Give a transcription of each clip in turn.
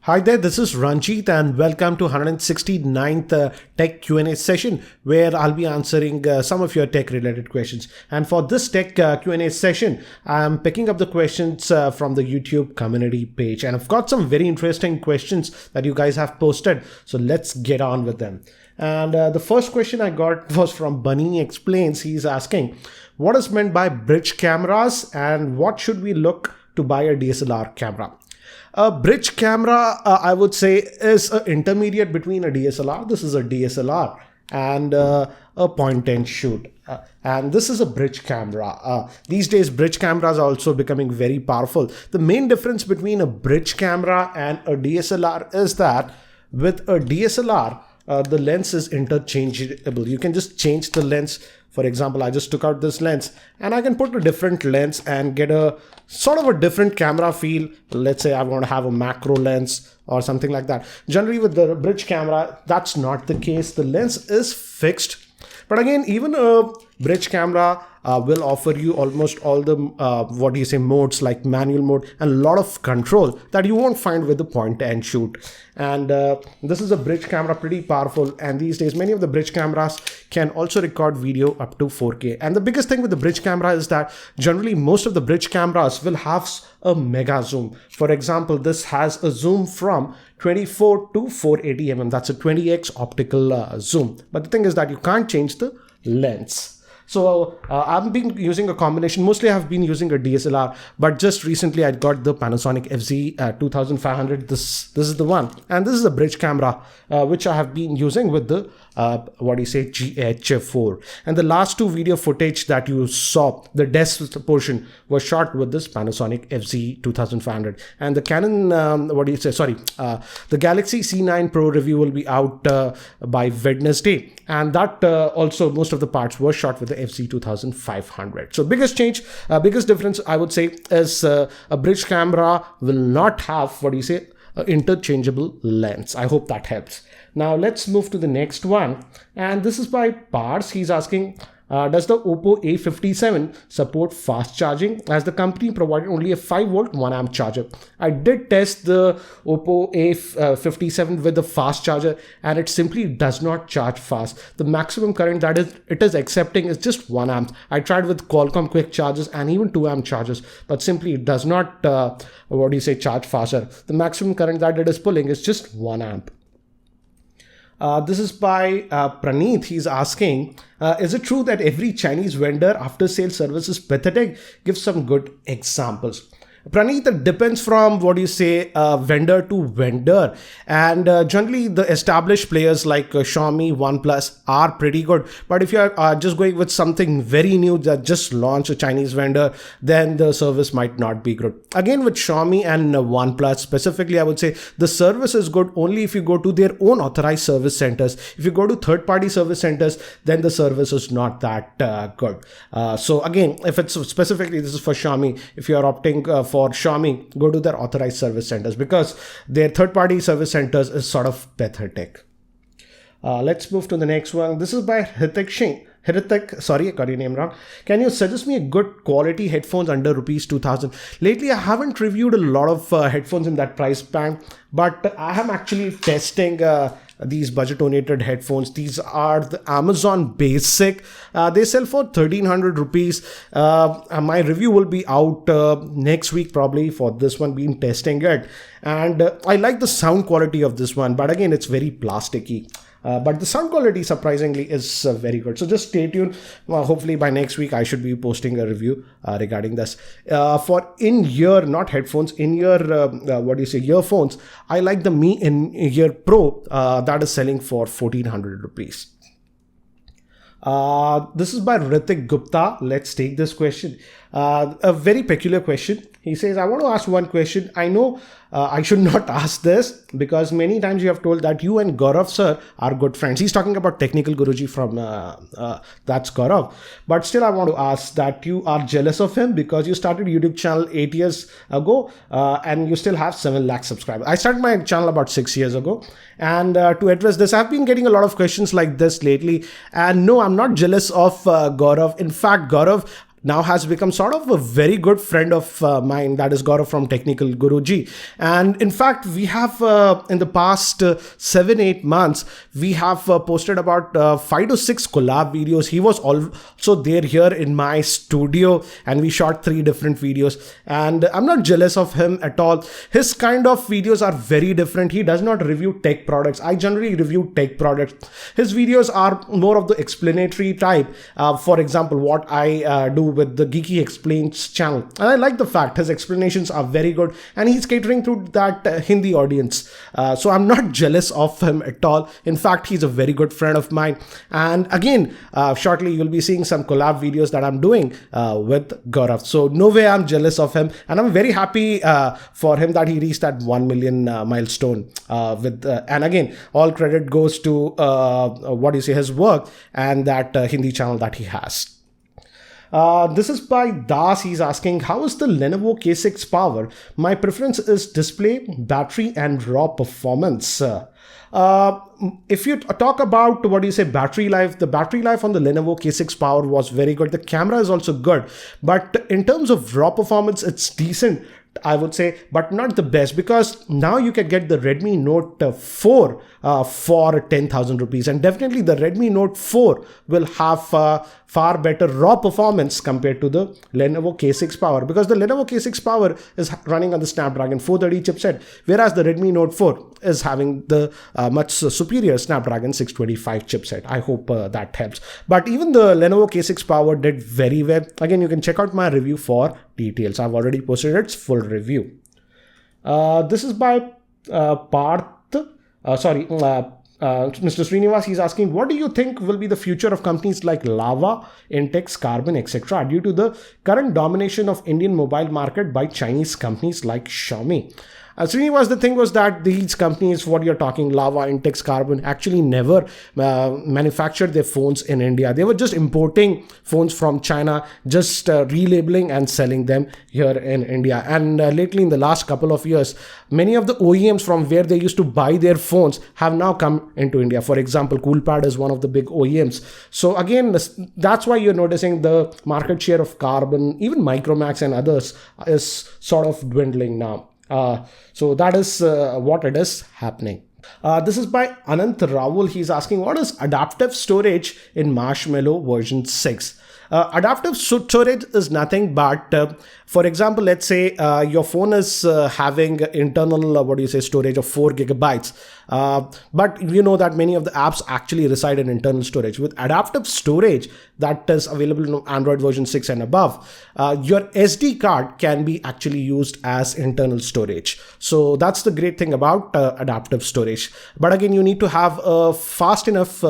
Hi there, this is Ranjit and welcome to 169th Tech Q&A session where I'll be answering some of your tech related questions. And for this tech Q&A session, I'm picking up the questions from the YouTube community page. And I've got some very interesting questions that you guys have posted. So let's get on with them. And the first question I got was from Bunny Explains. He's asking, what is meant by bridge cameras and what should we look to buy a DSLR camera? A bridge camera, I would say, is an intermediate between a DSLR. This is a DSLR and a point and shoot. And this is a bridge camera. These days, bridge cameras are also becoming very powerful. The main difference between a bridge camera and a DSLR is that with a DSLR, the lens is interchangeable. You can just change the lens. For example, I just took out this lens and I can put a different lens and get a sort of a different camera feel. Let's say I want to have a macro lens or something like that. Generally with the bridge camera, that's not the case. The lens is fixed. But again, even a bridge camera will offer you almost all the modes like manual mode and a lot of control that you won't find with the point and shoot. And this is a bridge camera, pretty powerful. And these days, many of the bridge cameras can also record video up to 4K. And the biggest thing with the bridge camera is that generally most of the bridge cameras will have a mega zoom. For example, this has a zoom from 24 to 480 mm. That's a 20x optical zoom. But the thing is that you can't change the lens. So I've been using a combination. Mostly I've been using a DSLR, but just recently I got the Panasonic FZ 2500. This is the one. And this is a bridge camera, which I have been using with the GH4. And the last two video footage that you saw, the desk portion was shot with this Panasonic FZ 2500. And the Canon, the Galaxy C9 Pro review will be out by Wednesday. And that also, most of the parts were shot with the FZ 2500. So biggest change, biggest difference, I would say, is a bridge camera will not have, interchangeable lens. I hope that helps. Now let's move to the next one. And this is by Pars. He's asking, does the Oppo A57 support fast charging, as the company provided only a 5-volt 1 amp charger? I did test the Oppo A57 with the fast charger and it simply does not charge fast. The maximum current that it is accepting is just 1 amp. I tried with Qualcomm quick chargers and even 2 amp chargers, but simply it does not charge faster. The maximum current that it is pulling is just 1 amp. This is by Praneeth. He's asking, is it true that every Chinese vendor after sales service is pathetic? Give some good examples. Praneeth, it depends from vendor to vendor. And generally the established players like Xiaomi, OnePlus are pretty good. But if you are just going with something very new that just launched, a Chinese vendor, then the service might not be good. Again, with Xiaomi and OnePlus specifically, I would say the service is good only if you go to their own authorized service centers. If you go to third-party service centers, then the service is not that good. So again, if it's specifically, this is for Xiaomi, if you are opting for Xiaomi, go to their authorized service centers because their third-party service centers is sort of pathetic. Let's move to the next one. This is by Hritik Singh. Hritik, sorry, I got your name wrong. Can you suggest me a good quality headphones under rupees 2000? Lately, I haven't reviewed a lot of headphones in that price band, but I am actually testing these budget-oriented headphones. These are the Amazon Basic. They sell for 1300 rupees. My review will be out next week probably for this one, being testing it. And I like the sound quality of this one, but again, it's very plasticky. But the sound quality surprisingly is very good. So just stay tuned. Hopefully by next week, I should be posting a review regarding this. For in-ear, not headphones, in-ear, earphones, I like the Mi In-Ear Pro that is selling for 1400 rupees. This is by Ritik Gupta. Let's take this question. A very peculiar question. He says, I want to ask one question. I know I should not ask this because many times you have told that you and Gaurav sir are good friends. He's talking about technical guruji from that's Gaurav. But still I want to ask that you are jealous of him because you started YouTube channel 8 years ago and you still have 7 lakh subscribers. I started my channel about 6 years ago. And to address this, I've been getting a lot of questions like this lately. And no, I'm not jealous of Gaurav. In fact, Gaurav now has become sort of a very good friend of mine, that is Gaurav from Technical Guruji. And in fact, we have in the past 7-8 months, we have posted about 5 to 6 collab videos. He was also there here in my studio, and we shot 3 different videos. And I'm not jealous of him at all. His kind of videos are very different. He does not review tech products. I generally review tech products. His videos are more of the explanatory type. For example, what I do with the Geeky Explains channel. And I like the fact his explanations are very good, and he's catering to that Hindi audience. So I'm not jealous of him at all. In fact, he's a very good friend of mine. And again, shortly you'll be seeing some collab videos that I'm doing with Gaurav. So no way I'm jealous of him. And I'm very happy for him that he reached that 1 million milestone. And again, all credit goes to his work and that Hindi channel that he has. This is by Das. He's asking, how is the Lenovo K6 power? My preference is display, battery, and raw performance. If you talk about battery life, the battery life on the Lenovo K6 power was very good. The camera is also good, but in terms of raw performance, it's decent, I would say, but not the best, because now you can get the Redmi Note 4 for 10,000 rupees, and definitely the Redmi Note 4 will have far better raw performance compared to the Lenovo K6 power, because the Lenovo K6 power is running on the Snapdragon 430 chipset, whereas the Redmi Note 4 is having the much superior Snapdragon 625 chipset. I hope that helps. But even the Lenovo K6 power did very well. Again, you can check out my review for details. I've already posted its full review. This is by Mr. Srinivas. He's asking, what do you think will be the future of companies like Lava, Intex, Carbon, etc. due to the current domination of Indian mobile market by Chinese companies like Xiaomi? Srinivas, the thing was that these companies, what you're talking, Lava, Intex, Carbon, actually never manufactured their phones in India. They were just importing phones from China, just relabeling and selling them here in India. And lately, in the last couple of years, many of the OEMs from where they used to buy their phones have now come into India. For example, Coolpad is one of the big OEMs. So again, that's why you're noticing the market share of Carbon, even Micromax and others, is sort of dwindling now. So that is what it is happening. This is by Anant Rawul. He's asking, what is adaptive storage in Marshmallow version 6? Adaptive storage is nothing but, for example, let's say your phone is having internal, storage of 4 gigabytes. But you know that many of the apps actually reside in internal storage. With adaptive storage that is available in Android version 6 and above, your SD card can be actually used as internal storage. So that's the great thing about adaptive storage. But again, you need to have a fast enough,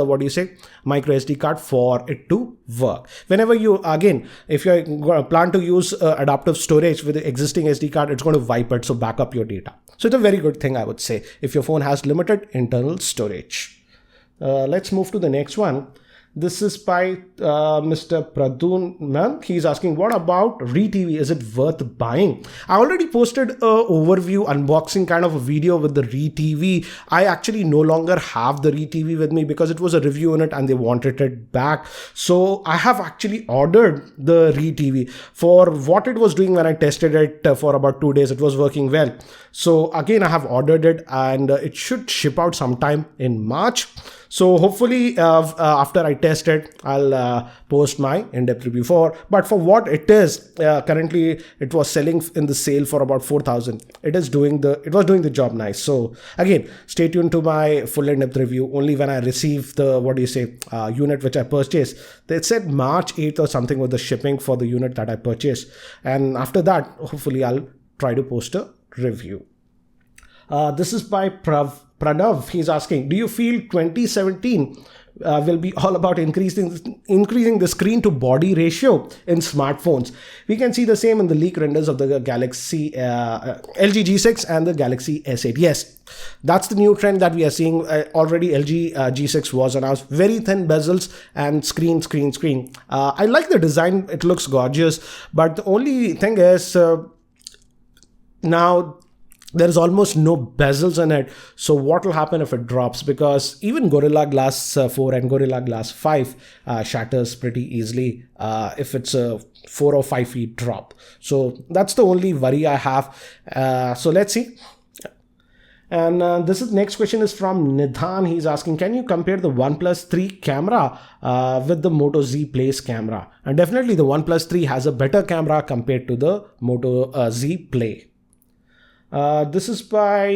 micro SD card for it to work. Whenever you, again, if you plan to use adaptive storage with the existing SD card, it's going to wipe it, so back up your data. So it's a very good thing, I would say, if your phone has limited internal storage. Let's move to the next one. This is by Mr. Pradun. He's asking, what about ReTV? Is it worth buying? I already posted an overview unboxing kind of a video with the ReTV. I actually no longer have the ReTV with me because it was a review unit and they wanted it back. So I have actually ordered the ReTV. For what it was doing when I tested it for about 2 days, it was working well. So again, I have ordered it and it should ship out sometime in March. So hopefully after I test it, I'll post my in-depth review but for what it is, currently it was selling in the sale for about 4,000. It was doing the job nice. So again, stay tuned to my full in-depth review only when I receive the, unit which I purchased. They said March 8th or something with the shipping for the unit that I purchased. And after that, hopefully I'll try to post a review. This is by Pranav. He's asking, do you feel 2017 will be all about increasing the screen to body ratio in smartphones? We can see the same in the leak renders of the Galaxy LG G6 and the Galaxy S8. Yes, that's the new trend that we are seeing. Already LG G6 was announced. Very thin bezels and screen. I like the design. It looks gorgeous. But the only thing is now there is almost no bezels in it. So what will happen if it drops? Because even Gorilla Glass 4 and Gorilla Glass 5 shatters pretty easily if it's a 4 or 5 feet drop. So that's the only worry I have. So let's see. And next question is from Nidhan. He's asking, can you compare the OnePlus 3 camera with the Moto Z Play's camera? And definitely the OnePlus 3 has a better camera compared to the Moto Z Play. This is by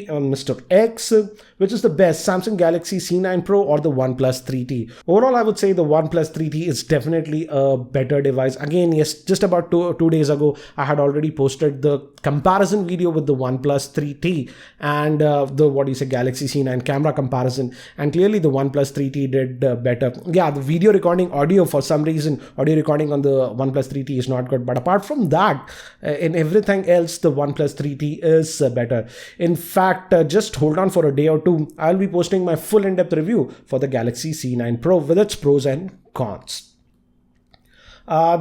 Mr. X. Which is the best, Samsung Galaxy C9 Pro or the OnePlus 3T? Overall, I would say the OnePlus 3T is definitely a better device. Again, yes, just about two days ago, I had already posted the comparison video with the OnePlus 3T and the Galaxy C9 camera comparison. And clearly the OnePlus 3T did better. Yeah, the video recording audio, for some reason, audio recording on the OnePlus 3T is not good. But apart from that, in everything else, the OnePlus 3T is better. In fact, just hold on for a day or two. I'll be posting my full in-depth review for the Galaxy C9 Pro with its pros and cons.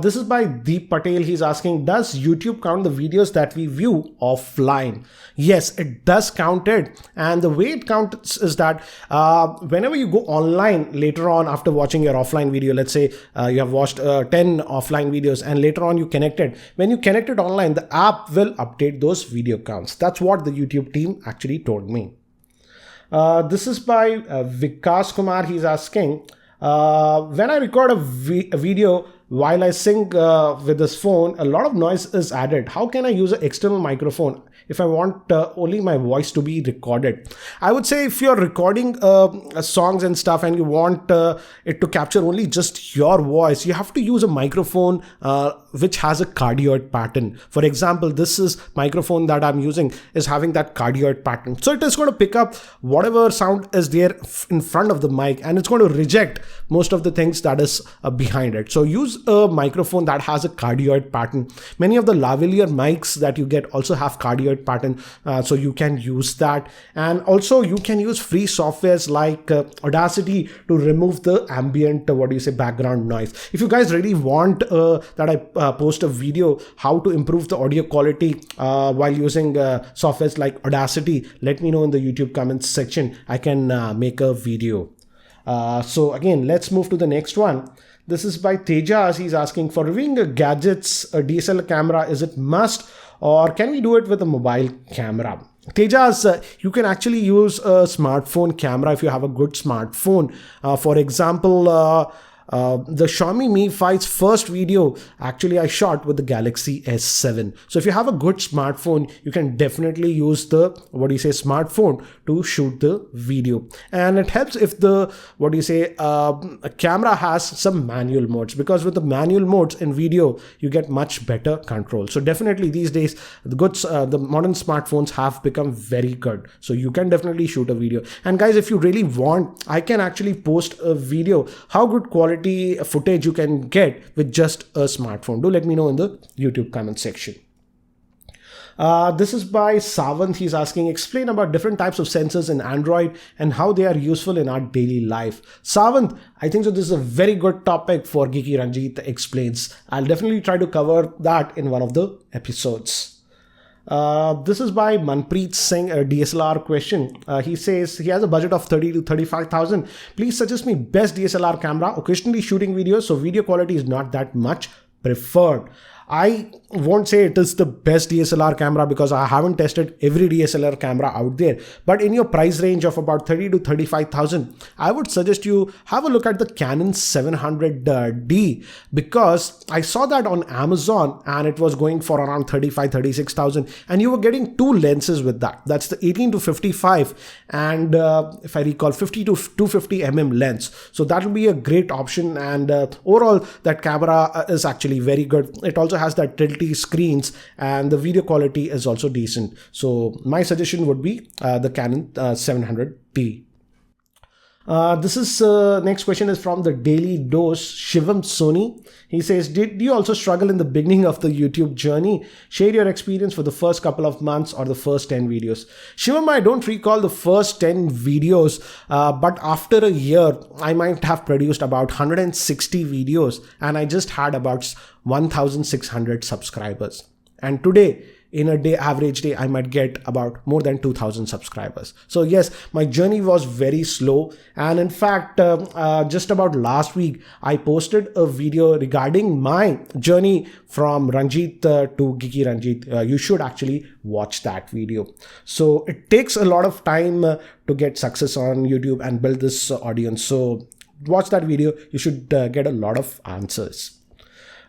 This is by Deep Patel. He's asking, does YouTube count the videos that we view offline? Yes, it does count it. And the way it counts is that whenever you go online later on after watching your offline video, let's say you have watched 10 offline videos and later on you connected. When you connect it online, the app will update those video counts. That's what the YouTube team actually told me. This is by Vikas Kumar. He's asking, when I record a video while I sing with this phone, a lot of noise is added. How can I use an external microphone if I want only my voice to be recorded? I would say if you're recording songs and stuff and you want it to capture only just your voice, you have to use a microphone which has a cardioid pattern. For example, this microphone that I'm using is having that cardioid pattern. So it is going to pick up whatever sound is there in front of the mic and it's going to reject most of the things that is behind it. So use a microphone that has a cardioid pattern. Many of the lavalier mics that you get also have cardioid pattern, so you can use that. And also you can use free softwares like Audacity to remove the ambient background noise. If you guys really want that I post a video how to improve the audio quality while using softwares like Audacity, let me know in the YouTube comments section. I can make a video. So again, let's move to the next one. This is by Tejas. He's asking, for reviewing gadgets, a DSLR camera, is it must or can we do it with a mobile camera? Tejas, you can actually use a smartphone camera if you have a good smartphone. For example, the Xiaomi Mi 5's first video actually I shot with the Galaxy S7. So if you have a good smartphone, you can definitely use the smartphone to shoot the video. And it helps if the a camera has some manual modes, because with the manual modes in video you get much better control. So definitely these days the modern smartphones have become very good. So you can definitely shoot a video. And guys, if you really want, I can actually post a video how good quality footage you can get with just a smartphone. Do let me know in the YouTube comment section. This is by Savant. He's asking, explain about different types of sensors in Android and how they are useful in our daily life. Savant, I think so this is a very good topic for GeekyRanjit Explains. I'll definitely try to cover that in one of the episodes. This is by Manpreet Singh, a DSLR question. He says he has a budget of 30 to 35,000. Please suggest me best DSLR camera. Occasionally shooting videos, so video quality is not that much preferred. I won't say it is the best DSLR camera because I haven't tested every DSLR camera out there. But in your price range of about 30 to 35,000, I would suggest you have a look at the Canon 700D, because I saw that on Amazon and it was going for around 36,000, and you were getting two lenses with that. That's the 18 to 55 and if I recall 50 to 250 mm lens. So that will be a great option, and overall that camera is actually very good. It also has that tilty screens and the video quality is also decent. So my suggestion would be the Canon 700D. This is next question is from the Daily Dose, Shivam Soni. He says, did you also struggle in the beginning of the YouTube journey? Share your experience for the first couple of months or the first 10 videos. Shivam, I don't recall the first 10 videos, but after a year, I might have produced about 160 videos and I just had about 1,600 subscribers. And today, in a day, average day, I might get about more than 2000 subscribers. So yes, my journey was very slow. And in fact, just about last week, I posted a video regarding my journey from Ranjit to GeekyRanjit. You should actually watch that video. So it takes a lot of time to get success on YouTube and build this audience. So watch that video. You should get a lot of answers.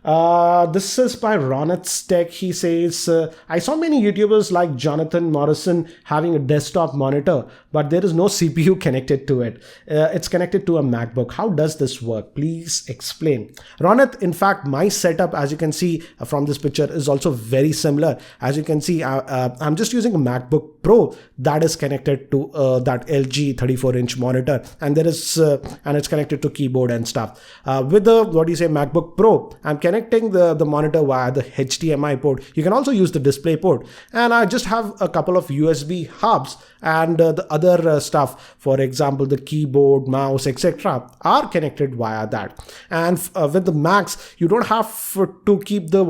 This is by Ronat's Tech. He says, I saw many YouTubers like Jonathan Morrison having a desktop monitor, but there is no CPU connected to it. It's connected to a MacBook. How does this work? Please explain. Ronat, in fact, my setup, as you can see from this picture, is also very similar. As you can see, I'm just using a MacBook Pro that is connected to that LG 34-inch monitor, and there is and it's connected to keyboard and stuff. With the MacBook Pro, I'm connecting the monitor via the HDMI port. You can also use the display port, and I just have a couple of USB hubs, and the other stuff, for example the keyboard, mouse, etc., are connected via that. And with the Macs, you don't have to keep the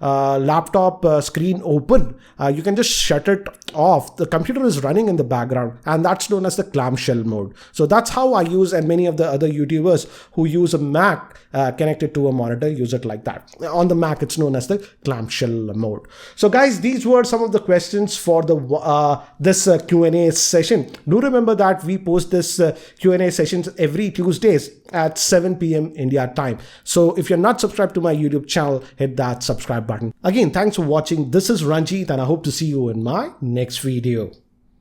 laptop screen open. You can just shut it off. The computer is running in the background, and that's known as the clamshell mode. So that's how I use, and many of the other YouTubers who use a Mac connected to a monitor use it like that. On the Mac, it's known as the clamshell mode. So guys, these were some of the questions for the this Q&A session. Do remember that we post this Q&A sessions every Tuesdays at 7 p.m. India time. So if you're not subscribed to my YouTube channel, hit that subscribe button. Again, thanks for watching. This is Ranjit, and I hope to see you in my next video.